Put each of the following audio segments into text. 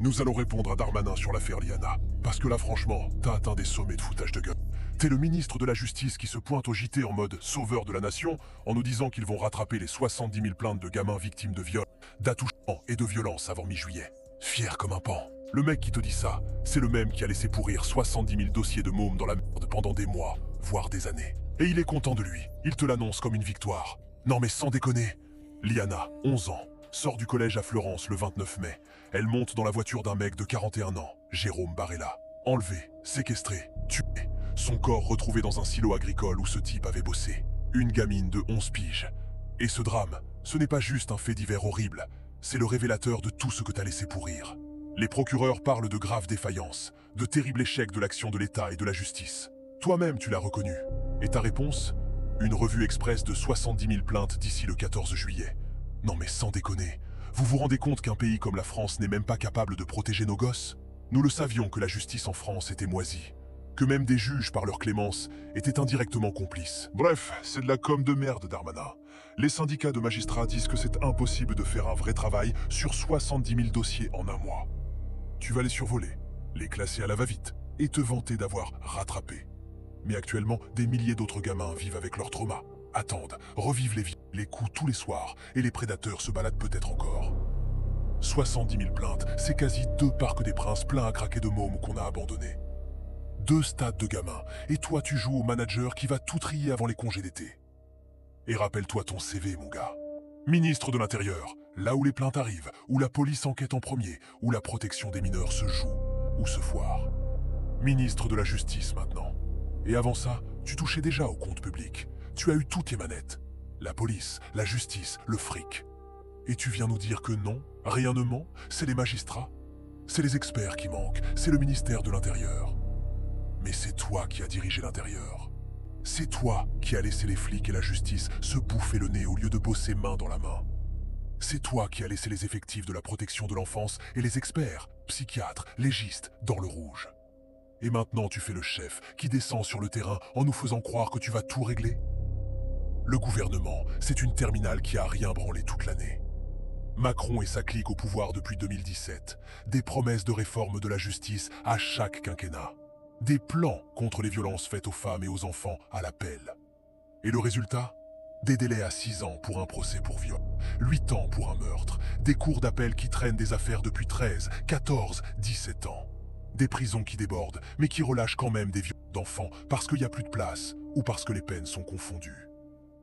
Nous allons répondre à Darmanin sur l'affaire Liana. Parce que là, franchement, t'as atteint des sommets de foutage de gueule. T'es le ministre de la Justice qui se pointe au JT en mode sauveur de la nation en nous disant qu'ils vont rattraper les 70 000 plaintes de gamins victimes de viol, d'attouchement et de violence avant mi-juillet. Fier comme un pan. Le mec qui te dit ça, c'est le même qui a laissé pourrir 70 000 dossiers de mômes dans la merde pendant des mois, voire des années. Et il est content de lui. Il te l'annonce comme une victoire. Non mais sans déconner. Liana, 11 ans, sort du collège à Florence le 29 mai. Elle monte dans la voiture d'un mec de 41 ans, Jérôme Barella. Enlevé, séquestré, tué. Son corps retrouvé dans un silo agricole où ce type avait bossé. Une gamine de 11 piges. Et ce drame, ce n'est pas juste un fait divers horrible, c'est le révélateur de tout ce que t'as laissé pourrir. Les procureurs parlent de graves défaillances, de terribles échecs de l'action de l'État et de la justice. Toi-même, tu l'as reconnu. Et ta réponse? Une revue express de 70 000 plaintes d'ici le 14 juillet. Non mais sans déconner, vous vous rendez compte qu'un pays comme la France n'est même pas capable de protéger nos gosses? Nous le savions que la justice en France était moisie. Que même des juges, par leur clémence, étaient indirectement complices. Bref, c'est de la com de merde, Darmanin. Les syndicats de magistrats disent que c'est impossible de faire un vrai travail sur 70 000 dossiers en un mois. Tu vas les survoler, les classer à la va-vite, et te vanter d'avoir rattrapé. Mais actuellement, des milliers d'autres gamins vivent avec leur trauma, attendent, revivent les coups tous les soirs, et les prédateurs se baladent peut-être encore. 70 000 plaintes, c'est quasi 2 parcs des Princes pleins à craquer de mômes qu'on a abandonnés. 2 stades de gamins, et toi tu joues au manager qui va tout trier avant les congés d'été. Et rappelle-toi ton CV, mon gars. Ministre de l'Intérieur, là où les plaintes arrivent, où la police enquête en premier, où la protection des mineurs se joue, ou se foire. Ministre de la Justice maintenant. Et avant ça, tu touchais déjà au compte public. Tu as eu toutes les manettes. La police, la justice, le fric. Et tu viens nous dire que non, rien ne ment, c'est les magistrats. C'est les experts qui manquent, c'est le ministère de l'Intérieur. Mais c'est toi qui as dirigé l'Intérieur. C'est toi qui as laissé les flics et la justice se bouffer le nez au lieu de bosser main dans la main. C'est toi qui as laissé les effectifs de la protection de l'enfance et les experts, psychiatres, légistes, dans le rouge. Et maintenant tu fais le chef qui descend sur le terrain en nous faisant croire que tu vas tout régler. Le gouvernement, c'est une terminale qui a rien branlé toute l'année. Macron et sa clique au pouvoir depuis 2017. Des promesses de réforme de la justice à chaque quinquennat. Des plans contre les violences faites aux femmes et aux enfants à l'appel. Et le résultat? Des délais à 6 ans pour un procès pour viol, 8 ans pour un meurtre, des cours d'appel qui traînent des affaires depuis 13, 14, 17 ans. Des prisons qui débordent, mais qui relâchent quand même des viols d'enfants parce qu'il n'y a plus de place ou parce que les peines sont confondues.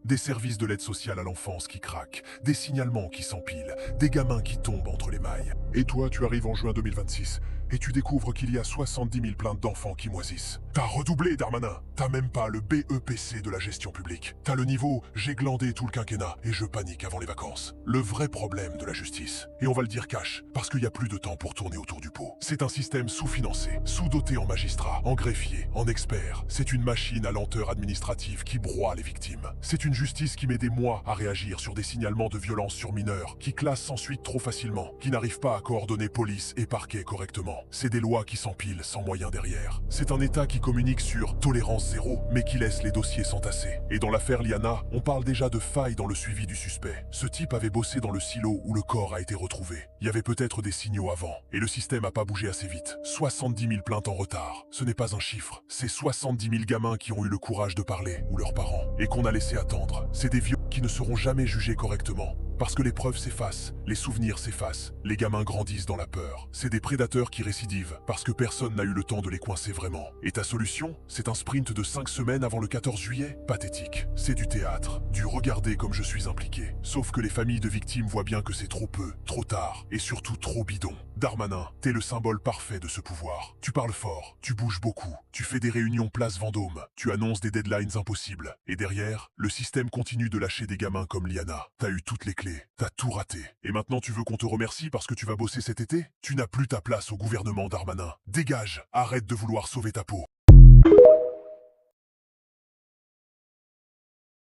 Des services de l'aide sociale à l'enfance qui craquent, des signalements qui s'empilent, des gamins qui tombent entre les mailles. Et toi, tu arrives en juin 2026, et tu découvres qu'il y a 70 000 plaintes d'enfants qui moisissent. T'as redoublé, Darmanin. T'as même pas le BEPC de la gestion publique. T'as le niveau « j'ai glandé tout le quinquennat et je panique avant les vacances ». Le vrai problème de la justice. Et on va le dire cash, parce qu'il n'y a plus de temps pour tourner autour du pot. C'est un système sous-financé, sous-doté en magistrats, en greffiers, en experts. C'est une machine à lenteur administrative qui broie les victimes. C'est une justice qui met des mois à réagir sur des signalements de violence sur mineurs, qui classe sans suite trop facilement, qui n'arrive pas à coordonner police et parquet correctement. C'est des lois qui s'empilent sans moyen derrière. C'est un État qui communique sur tolérance zéro, mais qui laisse les dossiers s'entasser. Et dans l'affaire Liana, on parle déjà de failles dans le suivi du suspect. Ce type avait bossé dans le silo où le corps a été retrouvé. Il y avait peut-être des signaux avant, et le système n'a pas bougé assez vite. 70 000 plaintes en retard. Ce n'est pas un chiffre, c'est 70 000 gamins qui ont eu le courage de parler, ou leurs parents, et qu'on a laissé attendre. C'est des viols qui ne seront jamais jugés correctement. Parce que les preuves s'effacent, les souvenirs s'effacent, les gamins grandissent dans la peur. C'est des prédateurs qui récidivent, parce que personne n'a eu le temps de les coincer vraiment. Et ta solution? C'est un sprint de 5 semaines avant le 14 juillet? Pathétique. C'est du théâtre, du regarder comme je suis impliqué. Sauf que les familles de victimes voient bien que c'est trop peu, trop tard, et surtout trop bidon. Darmanin, t'es le symbole parfait de ce pouvoir. Tu parles fort, tu bouges beaucoup, tu fais des réunions place Vendôme, tu annonces des deadlines impossibles. Et derrière, le système continue de lâcher des gamins comme Liana. T'as eu toutes les clés. T'as tout raté. Et maintenant tu veux qu'on te remercie parce que tu vas bosser cet été? Tu n'as plus ta place au gouvernement, Darmanin. Dégage, arrête de vouloir sauver ta peau.